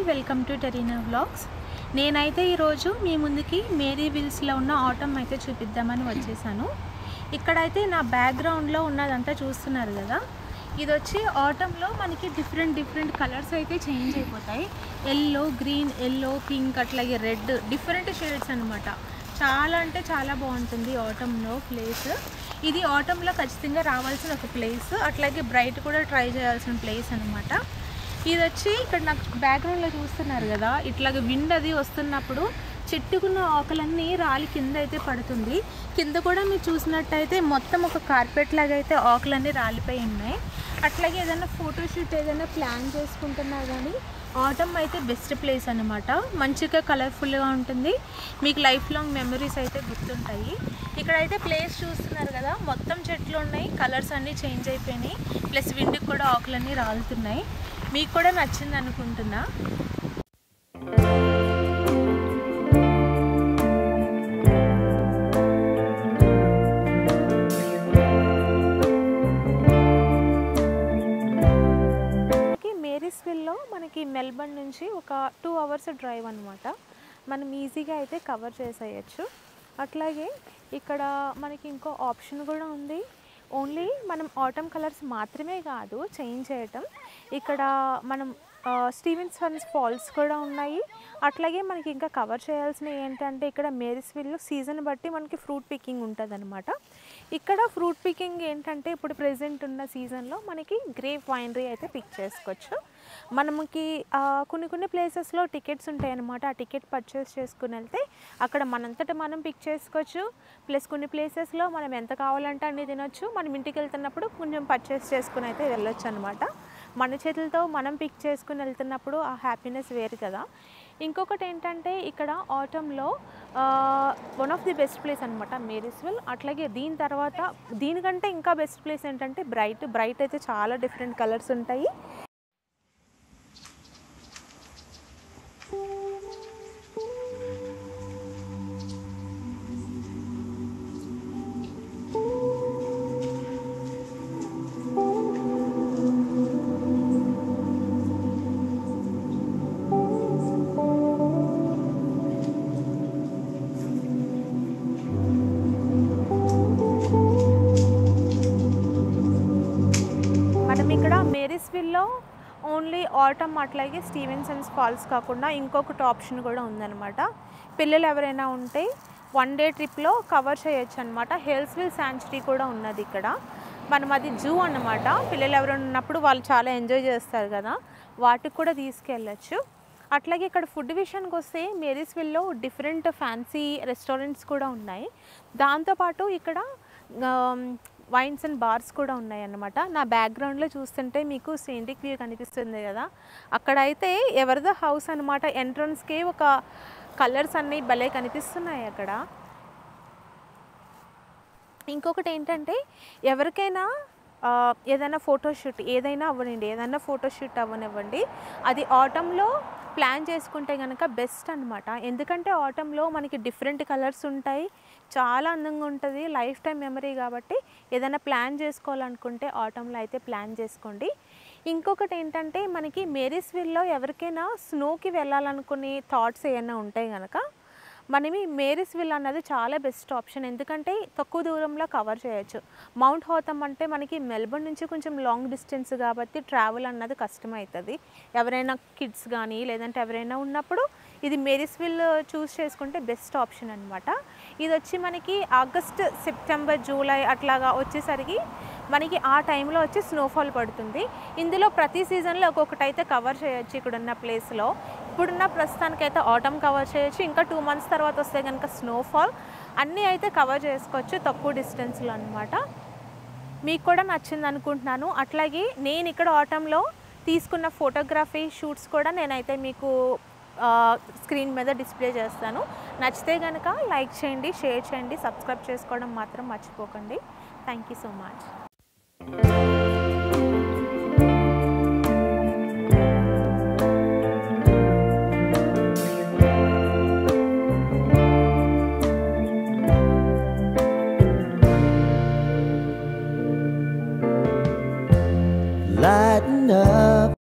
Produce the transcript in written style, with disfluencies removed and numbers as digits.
Welcome to టెరీనా vlogs. నేనైతే ఈరోజు మీ ముందుకి మేరీ విల్స్లో ఉన్న ఆటమ్ అయితే చూపిద్దామని వచ్చేసాను. ఇక్కడైతే నా బ్యాక్గ్రౌండ్లో ఉన్నదంతా చూస్తున్నారు కదా, ఇది వచ్చి ఆటంలో మనకి డిఫరెంట్ కలర్స్ అయితే చేంజ్ అయిపోతాయి. ఎల్లో, గ్రీన్, ఎల్లో, పింక్, అట్లాగే రెడ్, డిఫరెంట్ షేడ్స్ అనమాట. చాలా అంటే చాలా బాగుంటుంది ఆటంలో ప్లేస్. ఇది ఆటంలో ఖచ్చితంగా రావాల్సిన ఒక ప్లేస్, అట్లాగే బ్రైట్ కూడా ట్రై చేయాల్సిన ప్లేస్ అనమాట. ఇది వచ్చి ఇక్కడ నాకు బ్యాక్గ్రౌండ్లో చూస్తున్నారు కదా, ఇట్లాగ విండ్ అది వస్తున్నప్పుడు చెట్టుకున్న ఆకులన్నీ రాలి కింద అయితే పడుతుంది. కింద కూడా మీరు చూసినట్టయితే మొత్తం ఒక కార్పెట్ లాగా అయితే ఆకులన్నీ రాలిపోయి ఉన్నాయి. అట్లాగే ఏదైనా ఫోటోషూట్ ఏదైనా ప్లాన్ చేసుకుంటున్నా కానీ ఆటమ్ అయితే బెస్ట్ ప్లేస్ అనమాట. మంచిగా కలర్ఫుల్గా ఉంటుంది, మీకు లైఫ్ లాంగ్ మెమరీస్ అయితే గుర్తుంటాయి. ఇక్కడైతే ప్లేస్ చూస్తున్నారు కదా, మొత్తం చెట్లు ఉన్నాయి, కలర్స్ అన్నీ చేంజ్ అయిపోయినాయి, ప్లస్ విండ్కి కూడా ఆకులన్నీ రాలుతున్నాయి. మీకు కూడా నచ్చింది అనుకుంటున్నా. మేరీస్విల్లో మనకి మెల్బర్న్ నుంచి ఒక 2 అవర్స్ డ్రైవ్ అనమాట. మనం ఈజీగా అయితే కవర్ చేసేయచ్చు. అట్లాగే ఇక్కడ మనకి ఇంకో ఆప్షన్ కూడా ఉంది. ఓన్లీ మనం ఆటమ్ కలర్స్ మాత్రమే కాదు చేంజ్ చేయటం, ఇక్కడ మనం స్టీవెన్సన్స్ ఫాల్స్ కూడా ఉన్నాయి. అట్లాగే మనకి ఇంకా కవర్ చేయాల్సినవి ఏంటంటే, ఇక్కడ మేరీస్విల్లో సీజన్ బట్టి మనకి ఫ్రూట్ పికింగ్ ఉంటుంది అనమాట. ఇక్కడ ఫ్రూట్ పికింగ్ ఏంటంటే, ఇప్పుడు ప్రెజెంట్ ఉన్న సీజన్లో మనకి గ్రేప్ వైనరీ అయితే పిక్ చేసుకోవచ్చు. మనకి కొన్ని ప్లేసెస్లో టికెట్స్ ఉంటాయి అన్నమాట. ఆ టికెట్ పర్చేస్ చేసుకుని వెళ్తే అక్కడ మనంతటా మనం పిక్ చేసుకోవచ్చు. ప్లస్ కొన్ని ప్లేసెస్లో మనం ఎంత కావాలంటే అన్ని తినొచ్చు. మనం ఇంటికి వెళ్తున్నప్పుడు కొంచెం పర్చేస్ చేసుకుని అయితే వెళ్ళొచ్చు అనమాట. మన చేతులతో మనం పిక్ చేసుకుని వెళ్తున్నప్పుడు ఆ హ్యాపీనెస్ వేరు కదా. ఇంకొకటి ఏంటంటే, ఇక్కడ ఆటంలో one of the best place అనమాట మేరీస్విల్. అట్లాగే దీని తర్వాత దీనికంటే ఇంకా బెస్ట్ ప్లేస్ ఏంటంటే బ్రైట్ అయితే చాలా డిఫరెంట్ కలర్స్ ఉంటాయి. ఇక్కడ మేరీస్విల్లో ఓన్లీ ఆటమ్ అట్లాగే స్టీవెన్సన్స్ ఫాల్స్ కాకుండా ఇంకొకటి ఆప్షన్ కూడా ఉందన్నమాట. పిల్లలు ఎవరైనా ఉంటే 1 డే ట్రిప్లో కవర్ చేయొచ్చు అనమాట. హెల్స్విల్ శాంచురీ కూడా ఉన్నది ఇక్కడ. మనం అది జూ అన్నమాట. పిల్లలు ఎవరైనా ఉన్నప్పుడు వాళ్ళు చాలా ఎంజాయ్ చేస్తారు కదా, వాటికి కూడా తీసుకెళ్ళచ్చు. అట్లాగే ఇక్కడ ఫుడ్ విషయానికి వస్తే మేరీస్విల్లో డిఫరెంట్ ఫ్యాన్సీ రెస్టారెంట్స్ కూడా ఉన్నాయి. దాంతోపాటు ఇక్కడ వైన్స్ అండ్ బార్స్ కూడా ఉన్నాయి అన్నమాట. నా బ్యాక్గ్రౌండ్లో చూస్తుంటే మీకు సీనరిక్ వ్యూ కనిపిస్తుంది కదా, అక్కడైతే ఎవరిదో హౌస్ అనమాట. ఎంట్రన్స్కి ఒక కలర్స్ అన్నీ భలే కనిపిస్తున్నాయి అక్కడ. ఇంకొకటి ఏంటంటే, ఎవరికైనా ఏదైనా ఫోటోషూట్ ఏదైనా ఫోటోషూట్ అవ్వనివ్వండి, అది ఆటంలో ప్లాన్ చేసుకుంటే కనుక బెస్ట్ అనమాట. ఎందుకంటే ఆటంలో మనకి డిఫరెంట్ కలర్స్ ఉంటాయి, చాలా అందంగా ఉంటుంది, లైఫ్ టైం మెమరీ కాబట్టి ఏదైనా ప్లాన్ చేసుకోవాలనుకుంటే ఆటంలో అయితే ప్లాన్ చేసుకోండి. ఇంకొకటి ఏంటంటే, మనకి మేరీస్విల్లో ఎవరికైనా స్నోకి వెళ్ళాలనుకునే థాట్స్ ఏమైనా ఉంటాయి కనుక మనమి మేరీస్విల్ అన్నది చాలా బెస్ట్ ఆప్షన్. ఎందుకంటే తక్కువ దూరంలో కవర్ చేయొచ్చు. మౌంట్ హాథమ్ అంటే మనకి మెల్బర్న్ నుంచి కొంచెం లాంగ్ డిస్టెన్స్ కాబట్టి ట్రావెల్ అన్నది కష్టమవుతుంది. ఎవరైనా కిడ్స్ కానీ లేదంటే ఎవరైనా ఉన్నప్పుడు ఇది మేరీస్విల్ చూస్ చేసుకుంటే బెస్ట్ ఆప్షన్ అనమాట. ఇది వచ్చి మనకి ఆగస్ట్, సెప్టెంబర్, జూలై అట్లాగా వచ్చేసరికి మనకి ఆ టైంలో వచ్చి స్నోఫాల్ పడుతుంది. ఇందులో ప్రతి సీజన్లో ఒక్కొక్కటి అయితే కవర్ చేయొచ్చు. ఇక్కడున్న ప్లేస్లో ఇప్పుడున్న ప్రస్తుతానికైతే ఆటమ్ కవర్ చేయొచ్చు. ఇంకా 2 మంత్స్ తర్వాత వస్తే కనుక స్నోఫాల్, అన్నీ అయితే కవర్ చేసుకోవచ్చు తక్కువ డిస్టెన్స్లో అనమాట. మీకు కూడా నచ్చింది అనుకుంటున్నాను. అట్లాగే నేను ఇక్కడ ఆటంలో తీసుకున్న ఫోటోగ్రఫీ షూట్స్ కూడా నేనైతే మీకు స్క్రీన్ మీద డిస్ప్లే చేస్తాను. నచ్చితే కనుక లైక్ చేయండి, షేర్ చేయండి, సబ్స్క్రైబ్ చేసుకోవడం మాత్రం మర్చిపోకండి. Thank you so much. Lighten up.